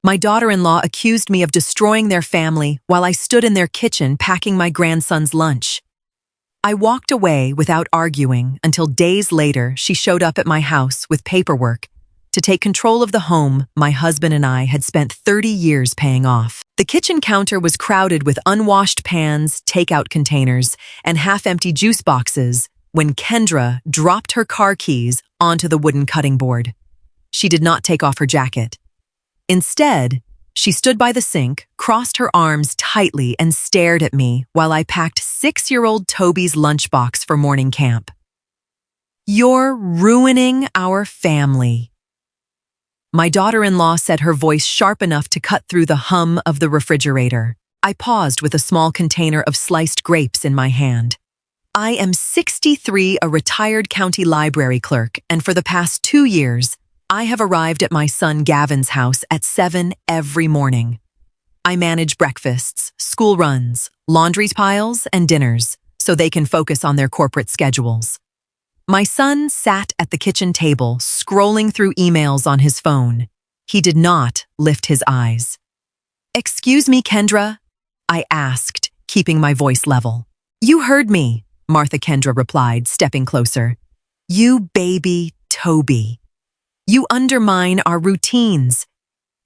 My daughter-in-law accused me of destroying their family while I stood in their kitchen packing my grandson's lunch. I walked away without arguing until days later she showed up at my house with paperwork to take control of the home my husband and I had spent 30 years paying off. The kitchen counter was crowded with unwashed pans, takeout containers, and half-empty juice boxes when Kendra dropped her car keys onto the wooden cutting board. She did not take off her jacket. Instead, she stood by the sink, crossed her arms tightly, and stared at me while I packed 6-year-old Toby's lunchbox for morning camp. "You're ruining our family." My daughter-in-law said, her voice sharp enough to cut through the hum of the refrigerator. I paused with a small container of sliced grapes in my hand. I am 63, a retired county library clerk, and for the past 2 years, I have arrived at my son Gavin's house at 7 every morning. I manage breakfasts, school runs, laundry piles, and dinners so they can focus on their corporate schedules. My son sat at the kitchen table, scrolling through emails on his phone. He did not lift his eyes. "Excuse me, Kendra?" I asked, keeping my voice level. "You heard me," Martha Kendra replied, stepping closer. "You baby Toby. You undermine our routines.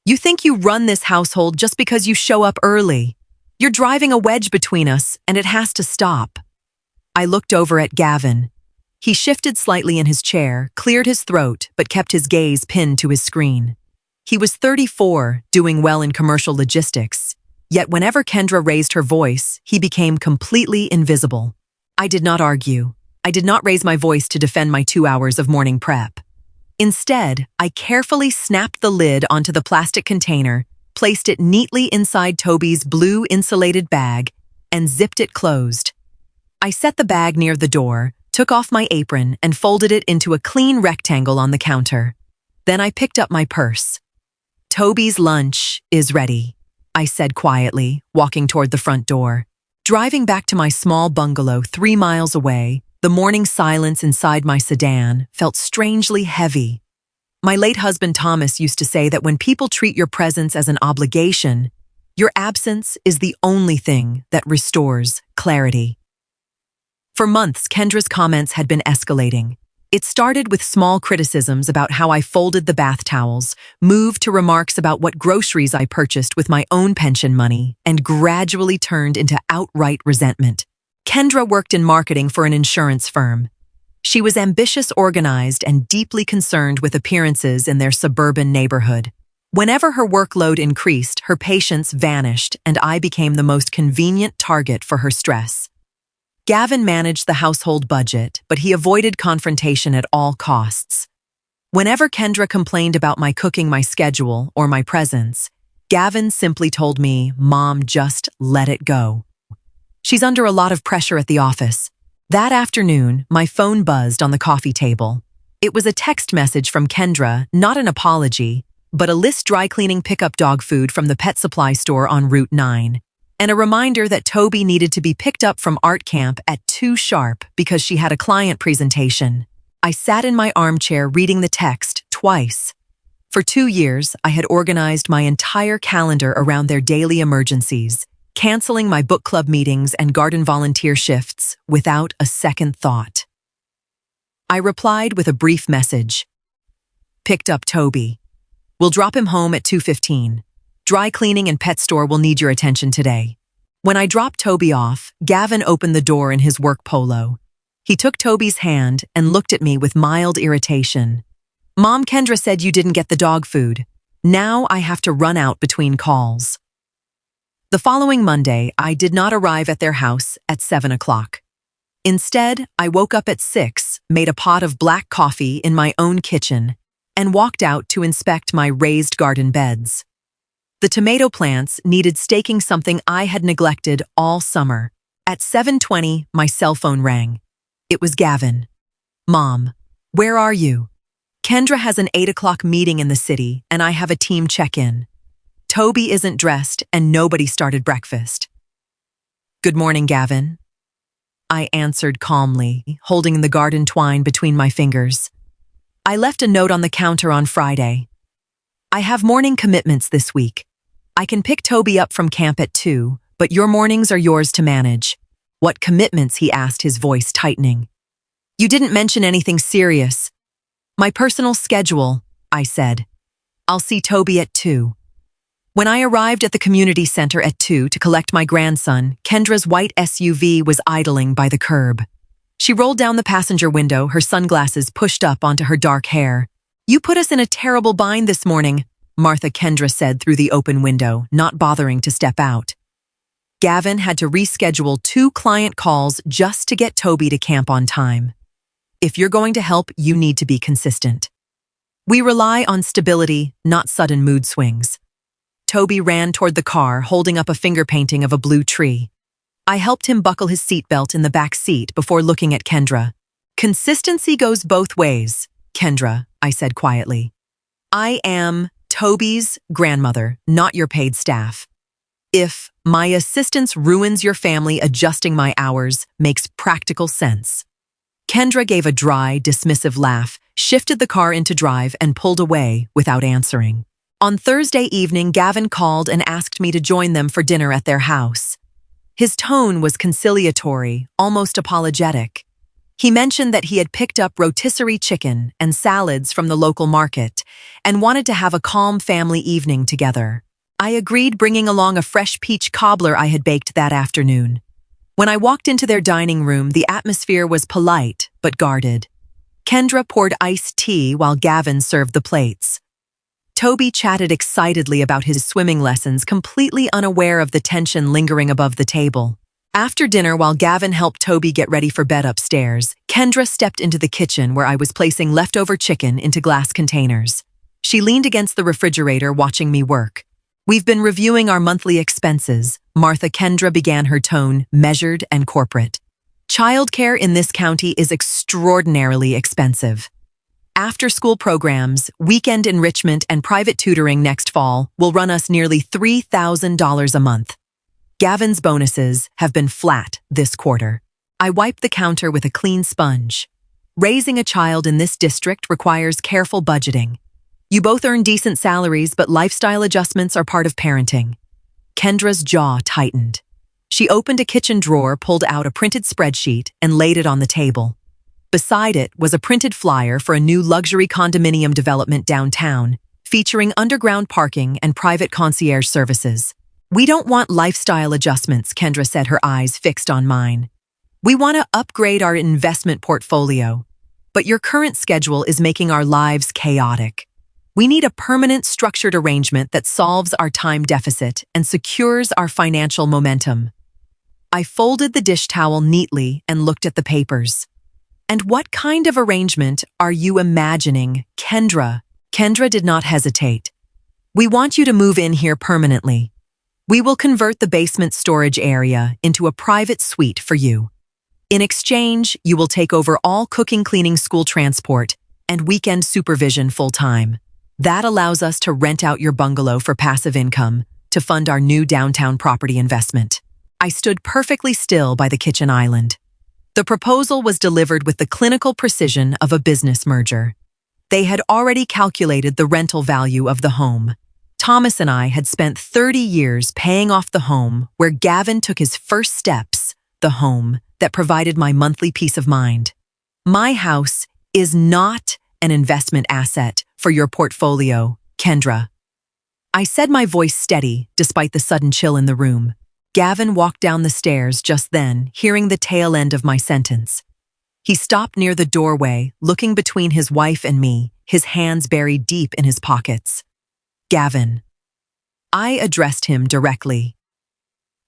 You think you run this household just because you show up early. You're driving a wedge between us, and it has to stop." I looked over at Gavin. He shifted slightly in his chair, cleared his throat, but kept his gaze pinned to his screen. He was 34, doing well in commercial logistics, yet whenever Kendra raised her voice, he became completely invisible. I did not argue. I did not raise my voice to defend my 2 hours of morning prep. Instead, I carefully snapped the lid onto the plastic container, placed it neatly inside Toby's blue insulated bag, and zipped it closed. I set the bag near the door, took off my apron, and folded it into a clean rectangle on the counter. Then I picked up my purse. "Toby's lunch is ready," I said quietly, walking toward the front door. Driving back to my small bungalow 3 miles away, the morning silence inside my sedan felt strangely heavy. My late husband Thomas used to say that when people treat your presence as an obligation, your absence is the only thing that restores clarity. For months, Kendra's comments had been escalating. It started with small criticisms about how I folded the bath towels, moved to remarks about what groceries I purchased with my own pension money, and gradually turned into outright resentment. Kendra worked in marketing for an insurance firm. She was ambitious, organized, and deeply concerned with appearances in their suburban neighborhood. Whenever her workload increased, her patience vanished, and I became the most convenient target for her stress. Gavin managed the household budget, but he avoided confrontation at all costs. Whenever Kendra complained about my cooking, my schedule, or my presence, Gavin simply told me, "Mom, just let it go. She's under a lot of pressure at the office." That afternoon, my phone buzzed on the coffee table. It was a text message from Kendra, not an apology, but a list dry cleaning pickup dog food from the pet supply store on Route 9. And a reminder that Toby needed to be picked up from art camp at 2 sharp because she had a client presentation. I sat in my armchair reading the text twice. For 2 years, I had organized my entire calendar around their daily emergencies, canceling my book club meetings and garden volunteer shifts without a second thought. I replied with a brief message. "Picked up Toby. We'll drop him home at 2:15. Dry cleaning and pet store will need your attention today." When I dropped Toby off, Gavin opened the door in his work polo. He took Toby's hand and looked at me with mild irritation. "Mom, Kendra said you didn't get the dog food. Now I have to run out between calls." The following Monday, I did not arrive at their house at 7 o'clock. Instead, I woke up at 6, made a pot of black coffee in my own kitchen, and walked out to inspect my raised garden beds. The tomato plants needed staking, something I had neglected all summer. At 7:20, my cell phone rang. It was Gavin. "Mom, where are you? Kendra has an 8 o'clock meeting in the city, and I have a team check-in. Toby isn't dressed, and nobody started breakfast." "Good morning, Gavin," I answered calmly, holding the garden twine between my fingers. "I left a note on the counter on Friday. I have morning commitments this week. I can pick Toby up from camp at 2, but your mornings are yours to manage. What commitments? He asked, his voice tightening. You didn't mention anything serious. My personal schedule, I said. I'll see Toby at 2. When I arrived at the community center at 2 to collect my grandson, Kendra's white SUV was idling by the curb. She rolled down the passenger window, her sunglasses pushed up onto her dark hair. You put us in a terrible bind this morning, Martha Kendra said through the open window, not bothering to step out. Gavin had to reschedule 2 client calls just to get Toby to camp on time. If you're going to help, you need to be consistent. We rely on stability, not sudden mood swings. Toby ran toward the car, holding up a finger painting of a blue tree. I helped him buckle his seatbelt in the back seat before looking at Kendra. Consistency goes both ways, Kendra, I said quietly. I am Toby's grandmother, not your paid staff. If my assistance ruins your family, adjusting my hours makes practical sense. Kendra gave a dry, dismissive laugh, shifted the car into drive, and pulled away without answering. On Thursday evening, Gavin called and asked me to join them for dinner at their house. His tone was conciliatory, almost apologetic. He mentioned that he had picked up rotisserie chicken and salads from the local market and wanted to have a calm family evening together. I agreed, bringing along a fresh peach cobbler I had baked that afternoon. When I walked into their dining room, the atmosphere was polite but guarded. Kendra poured iced tea while Gavin served the plates. Toby chatted excitedly about his swimming lessons, completely unaware of the tension lingering above the table. After dinner, while Gavin helped Toby get ready for bed upstairs, Kendra stepped into the kitchen where I was placing leftover chicken into glass containers. She leaned against the refrigerator, watching me work. We've been reviewing our monthly expenses, Martha Kendra began, her tone measured and corporate. Childcare in this county is extraordinarily expensive. After-school programs, weekend enrichment, and private tutoring next fall will run us nearly $3,000 a month. Gavin's bonuses have been flat this quarter. I wiped the counter with a clean sponge. Raising a child in this district requires careful budgeting. You both earn decent salaries, but lifestyle adjustments are part of parenting. Kendra's jaw tightened. She opened a kitchen drawer, pulled out a printed spreadsheet, and laid it on the table. Beside it was a printed flyer for a new luxury condominium development downtown, featuring underground parking and private concierge services. We don't want lifestyle adjustments, Kendra said, her eyes fixed on mine. We want to upgrade our investment portfolio. But your current schedule is making our lives chaotic. We need a permanent, structured arrangement that solves our time deficit and secures our financial momentum. I folded the dish towel neatly and looked at the papers. And what kind of arrangement are you imagining, Kendra? Kendra did not hesitate. We want you to move in here permanently. We will convert the basement storage area into a private suite for you. In exchange, you will take over all cooking, cleaning, school transport, and weekend supervision full-time. That allows us to rent out your bungalow for passive income to fund our new downtown property investment. I stood perfectly still by the kitchen island. The proposal was delivered with the clinical precision of a business merger. They had already calculated the rental value of the home. Thomas and I had spent 30 years paying off the home where Gavin took his first steps, the home that provided my monthly peace of mind. My house is not an investment asset for your portfolio, Kendra. I said, my voice steady despite the sudden chill in the room. Gavin walked down the stairs just then, hearing the tail end of my sentence. He stopped near the doorway, looking between his wife and me, his hands buried deep in his pockets. Gavin. I addressed him directly.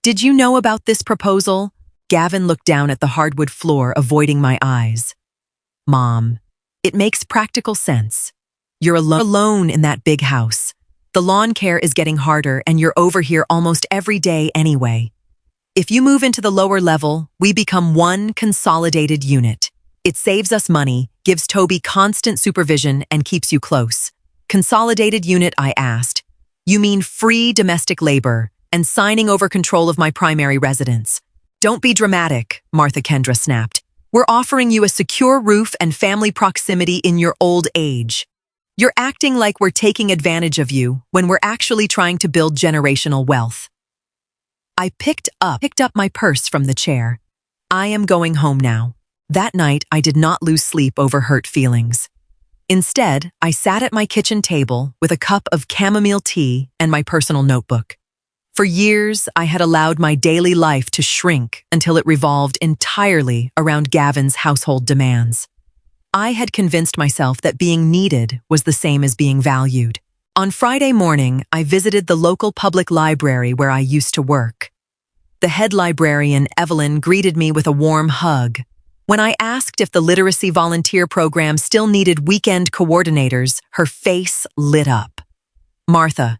Did you know about this proposal? Gavin looked down at the hardwood floor, avoiding my eyes. Mom, it makes practical sense. You're alone in that big house. The lawn care is getting harder, and you're over here almost every day anyway. If you move into the lower level, we become one consolidated unit. It saves us money, gives Toby constant supervision, and keeps you close. Consolidated unit, I asked. You mean free domestic labor and signing over control of my primary residence? Don't be dramatic, Martha Kendra snapped. We're offering you a secure roof and family proximity in your old age. You're acting like we're taking advantage of you when we're actually trying to build generational wealth. I picked up my purse from the chair. I am going home now. That night, I did not lose sleep over hurt feelings. Instead, I sat at my kitchen table with a cup of chamomile tea and my personal notebook. For years, I had allowed my daily life to shrink until it revolved entirely around Gavin's household demands. I had convinced myself that being needed was the same as being valued. On Friday morning, I visited the local public library where I used to work. The head librarian, Evelyn, greeted me with a warm hug. When I asked if the literacy volunteer program still needed weekend coordinators, her face lit up. "Martha,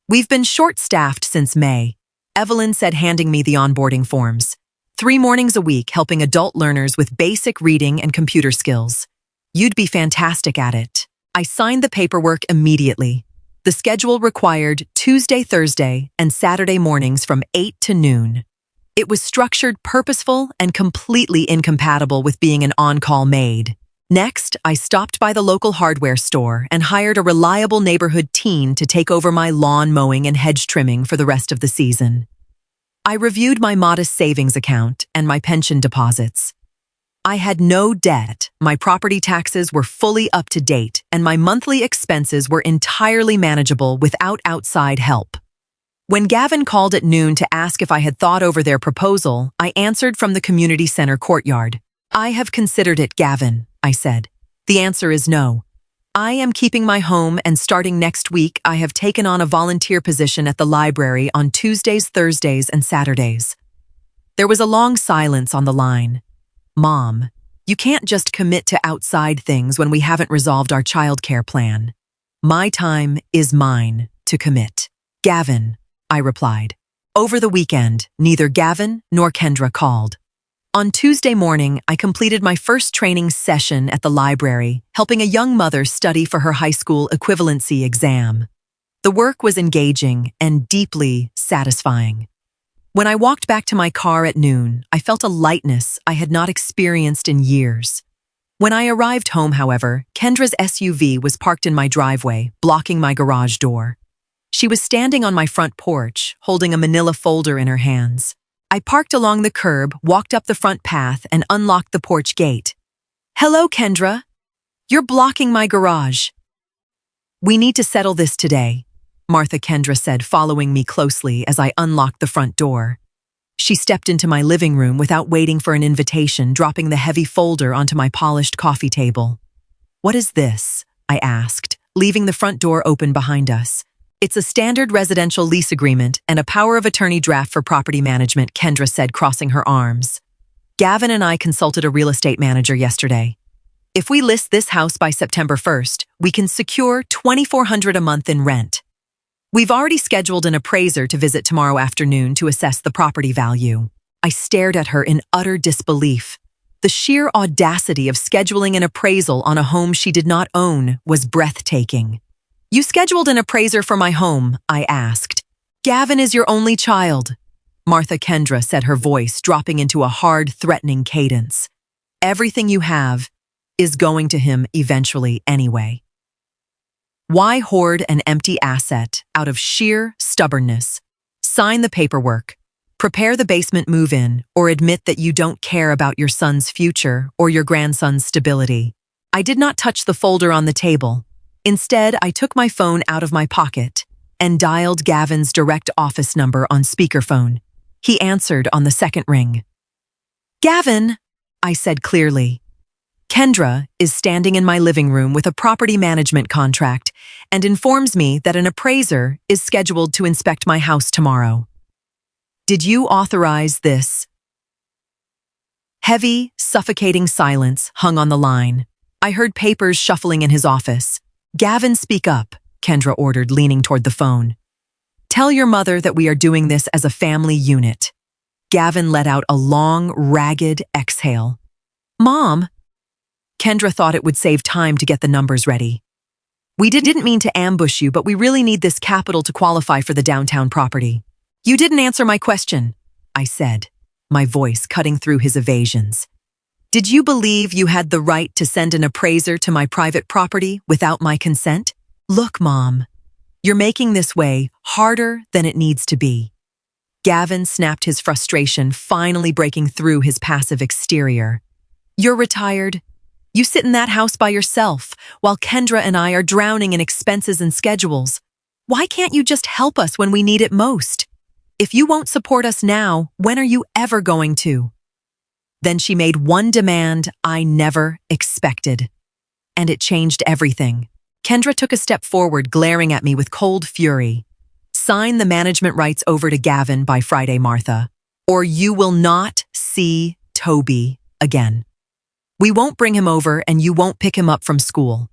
we've been short-staffed since May," Evelyn said, handing me the onboarding forms. 3 mornings a week helping adult learners with basic reading and computer skills. You'd be fantastic at it. I signed the paperwork immediately. The schedule required Tuesday, Thursday, and Saturday mornings from 8 to noon. It was structured, purposeful, and completely incompatible with being an on-call maid. Next, I stopped by the local hardware store and hired a reliable neighborhood teen to take over my lawn mowing and hedge trimming for the rest of the season. I reviewed my modest savings account and my pension deposits. I had no debt, my property taxes were fully up to date, and my monthly expenses were entirely manageable without outside help. When Gavin called at noon to ask if I had thought over their proposal, I answered from the community center courtyard. "I have considered it, Gavin," I said. "The answer is no. I am keeping my home, and starting next week, I have taken on a volunteer position at the library on Tuesdays, Thursdays, and Saturdays." There was a long silence on the line. "Mom, you can't just commit to outside things when we haven't resolved our childcare plan. My time is mine to commit." "Gavin," I replied. Over the weekend, neither Gavin nor Kendra called. On Tuesday morning, I completed my first training session at the library, helping a young mother study for her high school equivalency exam. The work was engaging and deeply satisfying. When I walked back to my car at noon, I felt a lightness I had not experienced in years. When I arrived home, however, Kendra's SUV was parked in my driveway, blocking my garage door. She was standing on my front porch, holding a manila folder in her hands. I parked along the curb, walked up the front path, and unlocked the porch gate. "Hello, Kendra. You're blocking my garage." "We need to settle this today," Martha Kendra said, following me closely as I unlocked the front door. She stepped into my living room without waiting for an invitation, dropping the heavy folder onto my polished coffee table. "What is this?" I asked, leaving the front door open behind us. "It's a standard residential lease agreement and a power of attorney draft for property management," Kendra said, crossing her arms. "Gavin and I consulted a real estate manager yesterday. If we list this house by September 1st, we can secure $2,400 a month in rent. We've already scheduled an appraiser to visit tomorrow afternoon to assess the property value." I stared at her in utter disbelief. The sheer audacity of scheduling an appraisal on a home she did not own was breathtaking. "You scheduled an appraiser for my home?" I asked. "Gavin is your only child," Martha Kendra said, her voice dropping into a hard, threatening cadence. "Everything you have is going to him eventually anyway. Why hoard an empty asset out of sheer stubbornness? Sign the paperwork, prepare the basement move-in, or admit that you don't care about your son's future or your grandson's stability." I did not touch the folder on the table. Instead, I took my phone out of my pocket and dialed Gavin's direct office number on speakerphone. He answered on the second ring. "Gavin," I said clearly. "Kendra is standing in my living room with a property management contract and informs me that an appraiser is scheduled to inspect my house tomorrow. Did you authorize this?" Heavy, suffocating silence hung on the line. I heard papers shuffling in his office. "Gavin, speak up," Kendra ordered, leaning toward the phone. "Tell your mother that we are doing this as a family unit." Gavin let out a long, ragged exhale. "Mom," Kendra thought it would save time to get the numbers ready. "We didn't mean to ambush you, but we really need this capital to qualify for the downtown property." "You didn't answer my question," I said, my voice cutting through his evasions. Did you believe you had the right to send an appraiser to my private property without my consent? Look, Mom, you're making this way harder than it needs to be. Gavin snapped his frustration, finally breaking through his passive exterior. You're retired. You sit in that house by yourself, while Kendra and I are drowning in expenses and schedules. Why can't you just help us when we need it most? If you won't support us now, when are you ever going to? Then she made one demand I never expected. And it changed everything. Kendra took a step forward, glaring at me with cold fury. Sign the management rights over to Gavin by Friday, Martha, or you will not see Toby again. We won't bring him over and you won't pick him up from school.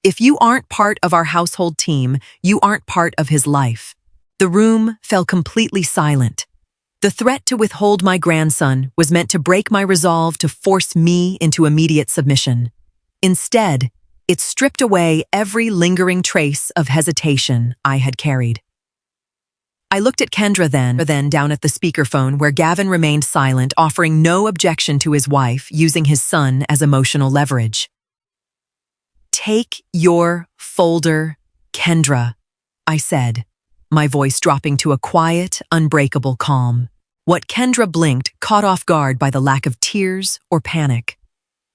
If you aren't part of our household team, you aren't part of his life. The room fell completely silent. The threat to withhold my grandson was meant to break my resolve to force me into immediate submission. Instead, it stripped away every lingering trace of hesitation I had carried. I looked at Kendra then down at the speakerphone where Gavin remained silent, offering no objection to his wife, using his son as emotional leverage. Take your folder, Kendra, I said, my voice dropping to a quiet, unbreakable calm. What Kendra blinked, caught off guard by the lack of tears or panic.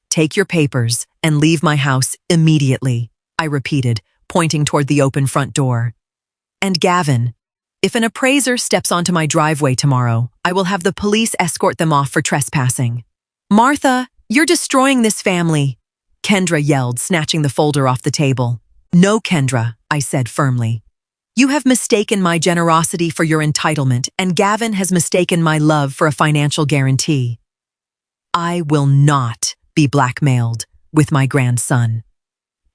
Take your papers and leave my house immediately, I repeated, pointing toward the open front door. And Gavin, if an appraiser steps onto my driveway tomorrow, I will have the police escort them off for trespassing. Martha, you're destroying this family, Kendra yelled, snatching the folder off the table. No, Kendra, I said firmly. You have mistaken my generosity for your entitlement, and Gavin has mistaken my love for a financial guarantee. I will not be blackmailed with my grandson.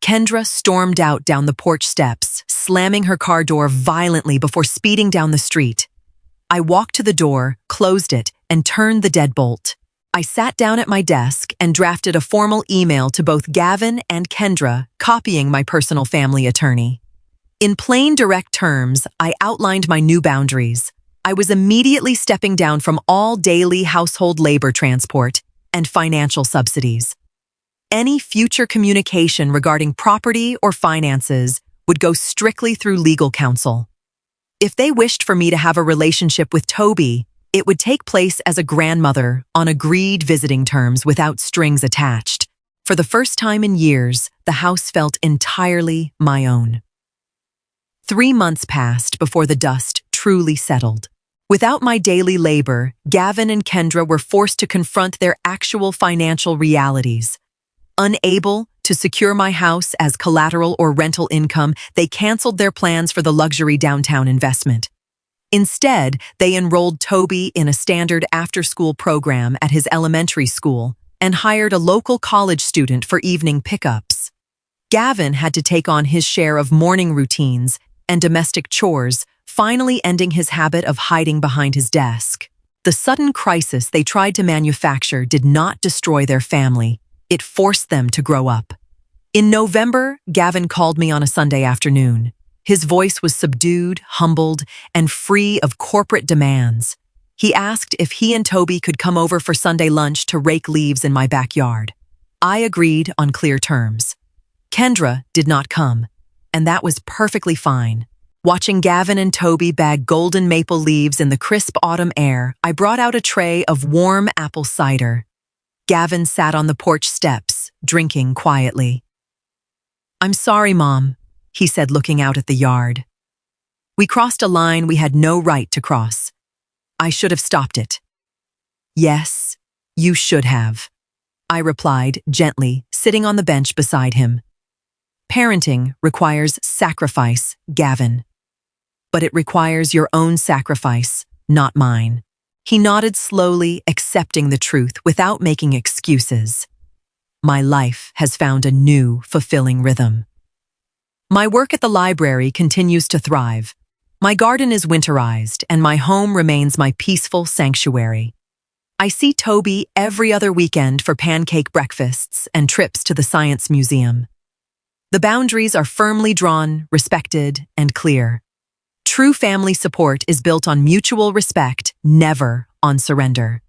Kendra stormed out down the porch steps, slamming her car door violently before speeding down the street. I walked to the door, closed it, and turned the deadbolt. I sat down at my desk and drafted a formal email to both Gavin and Kendra, copying my personal family attorney. In plain, direct terms, I outlined my new boundaries. I was immediately stepping down from all daily household labor transport and financial subsidies. Any future communication regarding property or finances would go strictly through legal counsel. If they wished for me to have a relationship with Toby, it would take place as a grandmother on agreed visiting terms without strings attached. For the first time in years, the house felt entirely my own. 3 months passed before the dust truly settled. Without my daily labor, Gavin and Kendra were forced to confront their actual financial realities. Unable to secure my house as collateral or rental income, they canceled their plans for the luxury downtown investment. Instead, they enrolled Toby in a standard after-school program at his elementary school and hired a local college student for evening pickups. Gavin had to take on his share of morning routines and domestic chores, finally ending his habit of hiding behind his desk. The sudden crisis they tried to manufacture did not destroy their family. It forced them to grow up. In November, Gavin called me on a Sunday afternoon. His voice was subdued, humbled, and free of corporate demands. He asked if he and Toby could come over for Sunday lunch to rake leaves in my backyard. I agreed on clear terms. Kendra did not come, and that was perfectly fine. Watching Gavin and Toby bag golden maple leaves in the crisp autumn air, I brought out a tray of warm apple cider. Gavin sat on the porch steps, drinking quietly. "I'm sorry, Mom," he said, looking out at the yard. "We crossed a line we had no right to cross. I should have stopped it." "Yes, you should have," I replied gently, sitting on the bench beside him. "Parenting requires sacrifice, Gavin. But it requires your own sacrifice, not mine." He nodded slowly, accepting the truth without making excuses. My life has found a new, fulfilling rhythm. My work at the library continues to thrive. My garden is winterized, and my home remains my peaceful sanctuary. I see Toby every other weekend for pancake breakfasts and trips to the Science Museum. The boundaries are firmly drawn, respected, and clear. True family support is built on mutual respect, never on surrender.